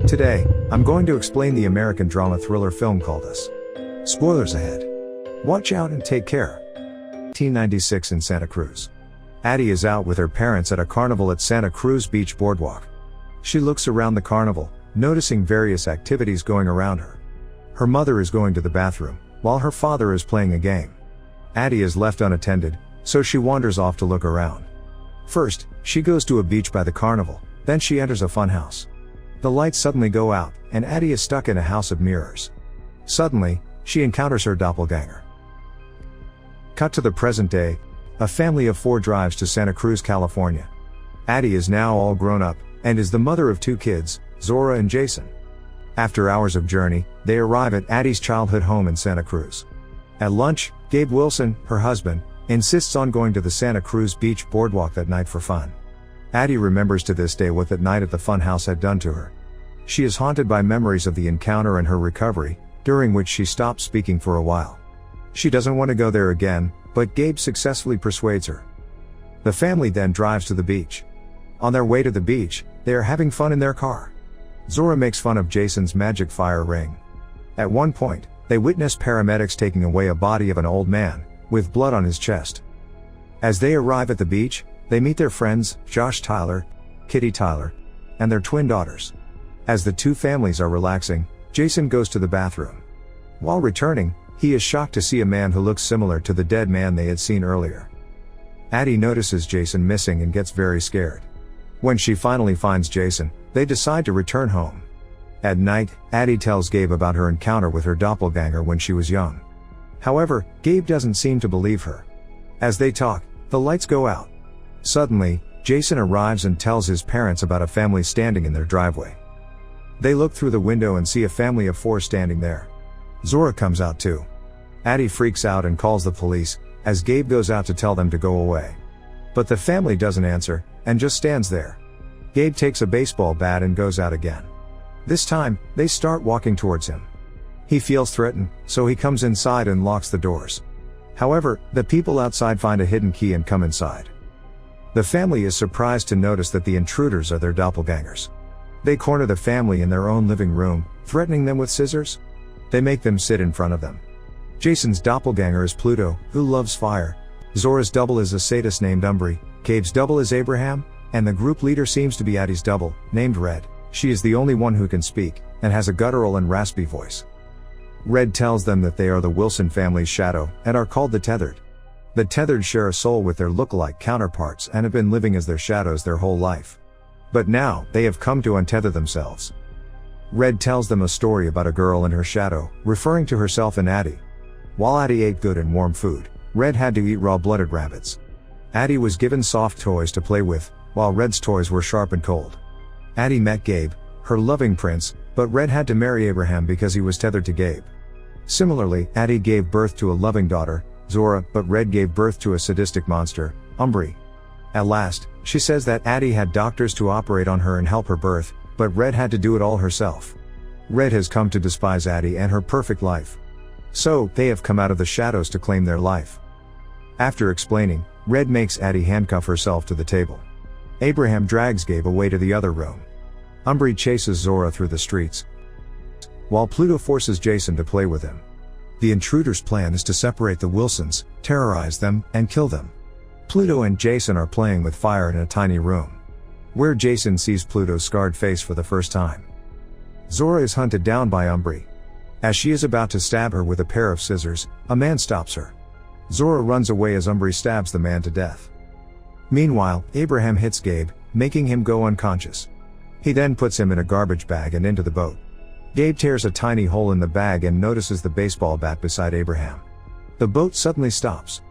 Today, I'm going to explain the American drama thriller film called Us. Spoilers ahead. Watch out and take care. 1996 in Santa Cruz. Addie is out with her parents at a carnival at Santa Cruz Beach Boardwalk. She looks around the carnival, noticing various activities going around her. Her mother is going to the bathroom, while her father is playing a game. Addie is left unattended, so she wanders off to look around. First, she goes to a beach by the carnival, then she enters a fun house. The lights suddenly go out, and Addie is stuck in a house of mirrors. Suddenly, she encounters her doppelganger. Cut to the present day, a family of 4 drives to Santa Cruz, California. Addie is now all grown up, and is the mother of 2 kids, Zora and Jason. After hours of journey, they arrive at Addie's childhood home in Santa Cruz. At lunch, Gabe Wilson, her husband, insists on going to the Santa Cruz Beach Boardwalk that night for fun. Addie remembers to this day what that night at the fun house had done to her. She is haunted by memories of the encounter and her recovery, during which she stops speaking for a while. She doesn't want to go there again, but Gabe successfully persuades her. The family then drives to the beach. On their way to the beach, they are having fun in their car. Zora makes fun of Jason's magic fire ring. At one point, they witness paramedics taking away a body of an old man, with blood on his chest. As they arrive at the beach, they meet their friends, Josh Tyler, Kitty Tyler, and their twin daughters. As the 2 families are relaxing, Jason goes to the bathroom. While returning, he is shocked to see a man who looks similar to the dead man they had seen earlier. Addie notices Jason missing and gets very scared. When she finally finds Jason, they decide to return home. At night, Addie tells Gabe about her encounter with her doppelganger when she was young. However, Gabe doesn't seem to believe her. As they talk, the lights go out. Suddenly, Jason arrives and tells his parents about a family standing in their driveway. They look through the window and see a family of 4 standing there. Zora comes out too. Addie freaks out and calls the police, as Gabe goes out to tell them to go away. But the family doesn't answer, and just stands there. Gabe takes a baseball bat and goes out again. This time, they start walking towards him. He feels threatened, so he comes inside and locks the doors. However, the people outside find a hidden key and come inside. The family is surprised to notice that the intruders are their doppelgangers. They corner the family in their own living room, threatening them with scissors. They make them sit in front of them. Jason's doppelganger is Pluto, who loves fire. Zora's double is a sadist named Umbri, Gabe's double is Abraham, and the group leader seems to be Addie's double, named Red. She is the only one who can speak, and has a guttural and raspy voice. Red tells them that they are the Wilson family's shadow, and are called the Tethered. The Tethered share a soul with their look-alike counterparts and have been living as their shadows their whole life. But now, they have come to untether themselves. Red tells them a story about a girl and her shadow, referring to herself and Addie. While Addie ate good and warm food, Red had to eat raw-blooded rabbits. Addie was given soft toys to play with, while Red's toys were sharp and cold. Addie met Gabe, her loving prince, but Red had to marry Abraham because he was tethered to Gabe. Similarly, Addie gave birth to a loving daughter, Zora, but Red gave birth to a sadistic monster, Umbri. At last, she says that Addie had doctors to operate on her and help her birth, but Red had to do it all herself. Red has come to despise Addie and her perfect life. So, they have come out of the shadows to claim their life. After explaining, Red makes Addie handcuff herself to the table. Abraham drags Gabe away to the other room. Umbri chases Zora through the streets, while Pluto forces Jason to play with him. The intruders' plan is to separate the Wilsons, terrorize them, and kill them. Pluto and Jason are playing with fire in a tiny room, where Jason sees Pluto's scarred face for the first time. Zora is hunted down by Umbri. As she is about to stab her with a pair of scissors, a man stops her. Zora runs away as Umbri stabs the man to death. Meanwhile, Abraham hits Gabe, making him go unconscious. He then puts him in a garbage bag and into the boat. Gabe tears a tiny hole in the bag and notices the baseball bat beside Abraham. The boat suddenly stops.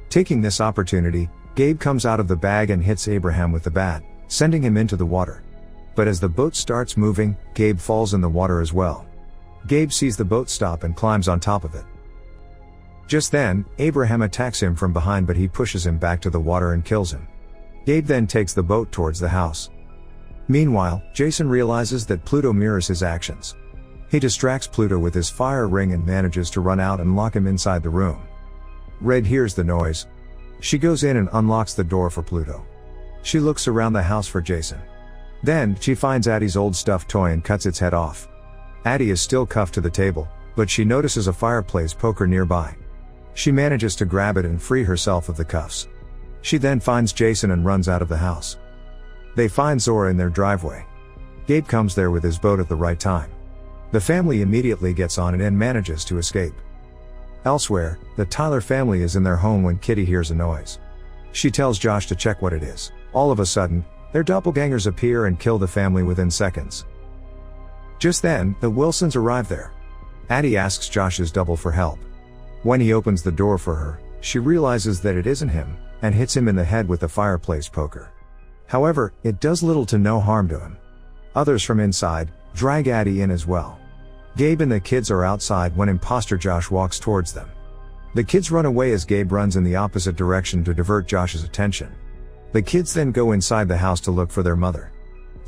Taking this opportunity, Gabe comes out of the bag and hits Abraham with the bat, sending him into the water. But as the boat starts moving, Gabe falls in the water as well. Gabe sees the boat stop and climbs on top of it. Just then, Abraham attacks him from behind, but he pushes him back to the water and kills him. Gabe then takes the boat towards the house. Meanwhile, Jason realizes that Pluto mirrors his actions. He distracts Pluto with his fire ring and manages to run out and lock him inside the room. Red hears the noise. She goes in and unlocks the door for Pluto. She looks around the house for Jason. Then, she finds Addie's old stuffed toy and cuts its head off. Addie is still cuffed to the table, but she notices a fireplace poker nearby. She manages to grab it and free herself of the cuffs. She then finds Jason and runs out of the house. They find Zora in their driveway. Gabe comes there with his boat at the right time. The family immediately gets on it and manages to escape. Elsewhere, the Tyler family is in their home when Kitty hears a noise. She tells Josh to check what it is. All of a sudden, their doppelgangers appear and kill the family within seconds. Just then, the Wilsons arrive there. Addie asks Josh's double for help. When he opens the door for her, she realizes that it isn't him, and hits him in the head with the fireplace poker. However, it does little to no harm to him. Others from inside drag Addie in as well. Gabe and the kids are outside when imposter Josh walks towards them. The kids run away as Gabe runs in the opposite direction to divert Josh's attention. The kids then go inside the house to look for their mother.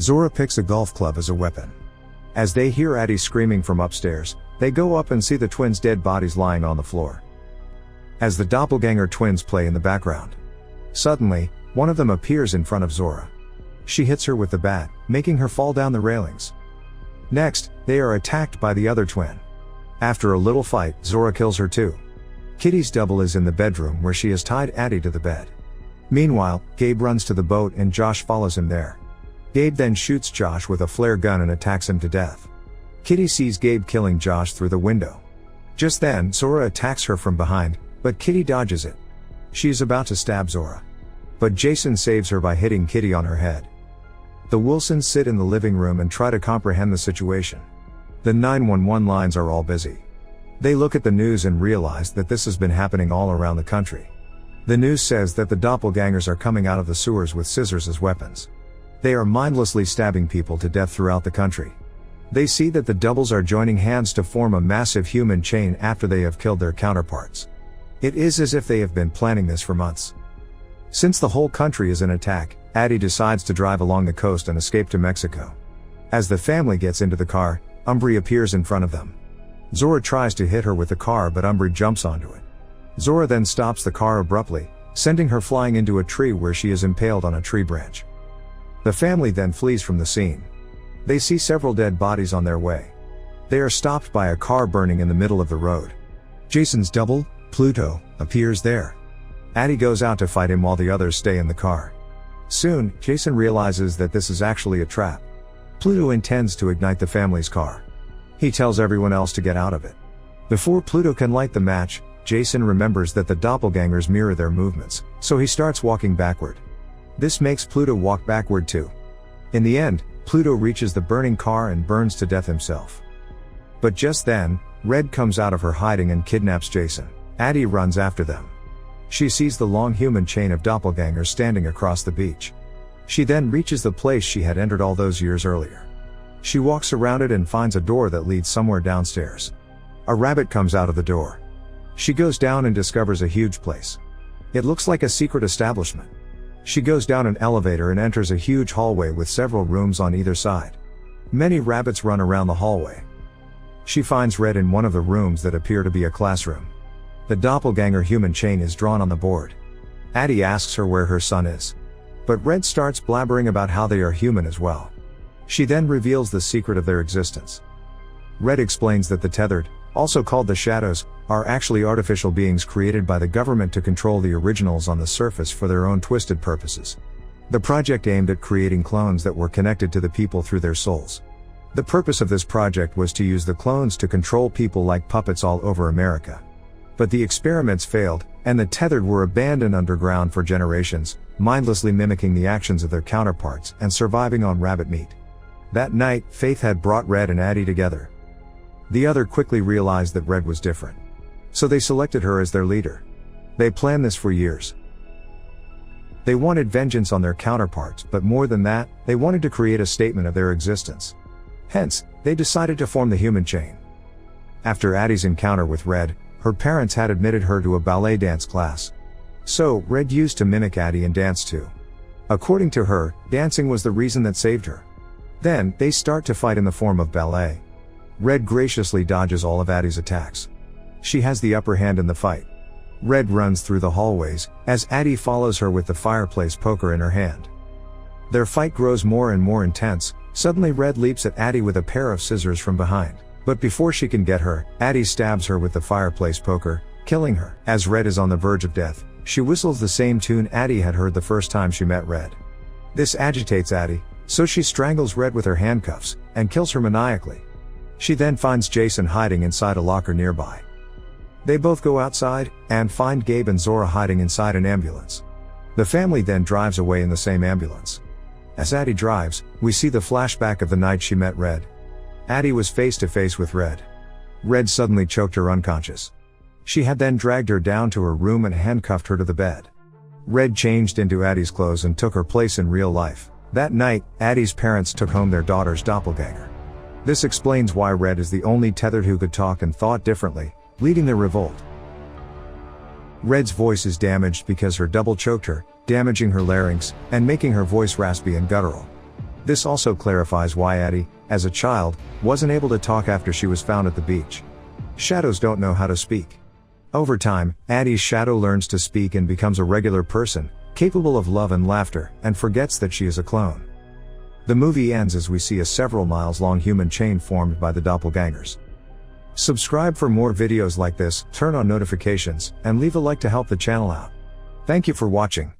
Zora picks a golf club as a weapon. As they hear Addie screaming from upstairs, they go up and see the twins' dead bodies lying on the floor. As the doppelganger twins play in the background, suddenly, one of them appears in front of Zora. She hits her with the bat, making her fall down the railings. Next, they are attacked by the other twin. After a little fight, Zora kills her too. Kitty's double is in the bedroom where she has tied Addie to the bed. Meanwhile, Gabe runs to the boat and Josh follows him there. Gabe then shoots Josh with a flare gun and attacks him to death. Kitty sees Gabe killing Josh through the window. Just then, Zora attacks her from behind, but Kitty dodges it. She is about to stab Zora, but Jason saves her by hitting Kitty on her head. The Wilsons sit in the living room and try to comprehend the situation. The 911 lines are all busy. They look at the news and realize that this has been happening all around the country. The news says that the doppelgangers are coming out of the sewers with scissors as weapons. They are mindlessly stabbing people to death throughout the country. They see that the doubles are joining hands to form a massive human chain after they have killed their counterparts. It is as if they have been planning this for months. Since the whole country is in attack, Addie decides to drive along the coast and escape to Mexico. As the family gets into the car, Umbri appears in front of them. Zora tries to hit her with the car but Umbri jumps onto it. Zora then stops the car abruptly, sending her flying into a tree where she is impaled on a tree branch. The family then flees from the scene. They see several dead bodies on their way. They are stopped by a car burning in the middle of the road. Jason's double, Pluto, appears there. Addie goes out to fight him while the others stay in the car. Soon, Jason realizes that this is actually a trap. Pluto intends to ignite the family's car. He tells everyone else to get out of it. Before Pluto can light the match, Jason remembers that the doppelgangers mirror their movements, so he starts walking backward. This makes Pluto walk backward too. In the end, Pluto reaches the burning car and burns to death himself. But just then, Red comes out of her hiding and kidnaps Jason. Addie runs after them. She sees the long human chain of doppelgangers standing across the beach. She then reaches the place she had entered all those years earlier. She walks around it and finds a door that leads somewhere downstairs. A rabbit comes out of the door. She goes down and discovers a huge place. It looks like a secret establishment. She goes down an elevator and enters a huge hallway with several rooms on either side. Many rabbits run around the hallway. She finds Red in one of the rooms that appear to be a classroom. The doppelganger human chain is drawn on the board. Addie asks her where her son is. But Red starts blabbering about how they are human as well. She then reveals the secret of their existence. Red explains that the tethered, also called the shadows, are actually artificial beings created by the government to control the originals on the surface for their own twisted purposes. The project aimed at creating clones that were connected to the people through their souls. The purpose of this project was to use the clones to control people like puppets all over America. But the experiments failed, and the tethered were abandoned underground for generations, mindlessly mimicking the actions of their counterparts and surviving on rabbit meat. That night, Faith had brought Red and Addie together. The other quickly realized that Red was different. So they selected her as their leader. They planned this for years. They wanted vengeance on their counterparts, but more than that, they wanted to create a statement of their existence. Hence, they decided to form the human chain. After Addie's encounter with Red, her parents had admitted her to a ballet dance class. So, Red used to mimic Addie and dance too. According to her, dancing was the reason that saved her. Then, they start to fight in the form of ballet. Red graciously dodges all of Addie's attacks. She has the upper hand in the fight. Red runs through the hallways, as Addie follows her with the fireplace poker in her hand. Their fight grows more and more intense. Suddenly Red leaps at Addie with a pair of scissors from behind. But before she can get her, Addie stabs her with the fireplace poker, killing her. As Red is on the verge of death, she whistles the same tune Addie had heard the first time she met Red. This agitates Addie, so she strangles Red with her handcuffs, and kills her maniacally. She then finds Jason hiding inside a locker nearby. They both go outside, and find Gabe and Zora hiding inside an ambulance. The family then drives away in the same ambulance. As Addie drives, we see the flashback of the night she met Red. Addie was face to face with Red. Red suddenly choked her unconscious. She had then dragged her down to her room and handcuffed her to the bed. Red changed into Addie's clothes and took her place in real life. That night, Addie's parents took home their daughter's doppelganger. This explains why Red is the only tethered who could talk and thought differently, leading the revolt. Red's voice is damaged because her double choked her, damaging her larynx, and making her voice raspy and guttural. This also clarifies why Addie, as a child, wasn't able to talk after she was found at the beach. Shadows don't know how to speak. Over time, Addie's shadow learns to speak and becomes a regular person, capable of love and laughter, and forgets that she is a clone. The movie ends as we see a several miles long human chain formed by the doppelgangers. Subscribe for more videos like this, turn on notifications, and leave a like to help the channel out. Thank you for watching.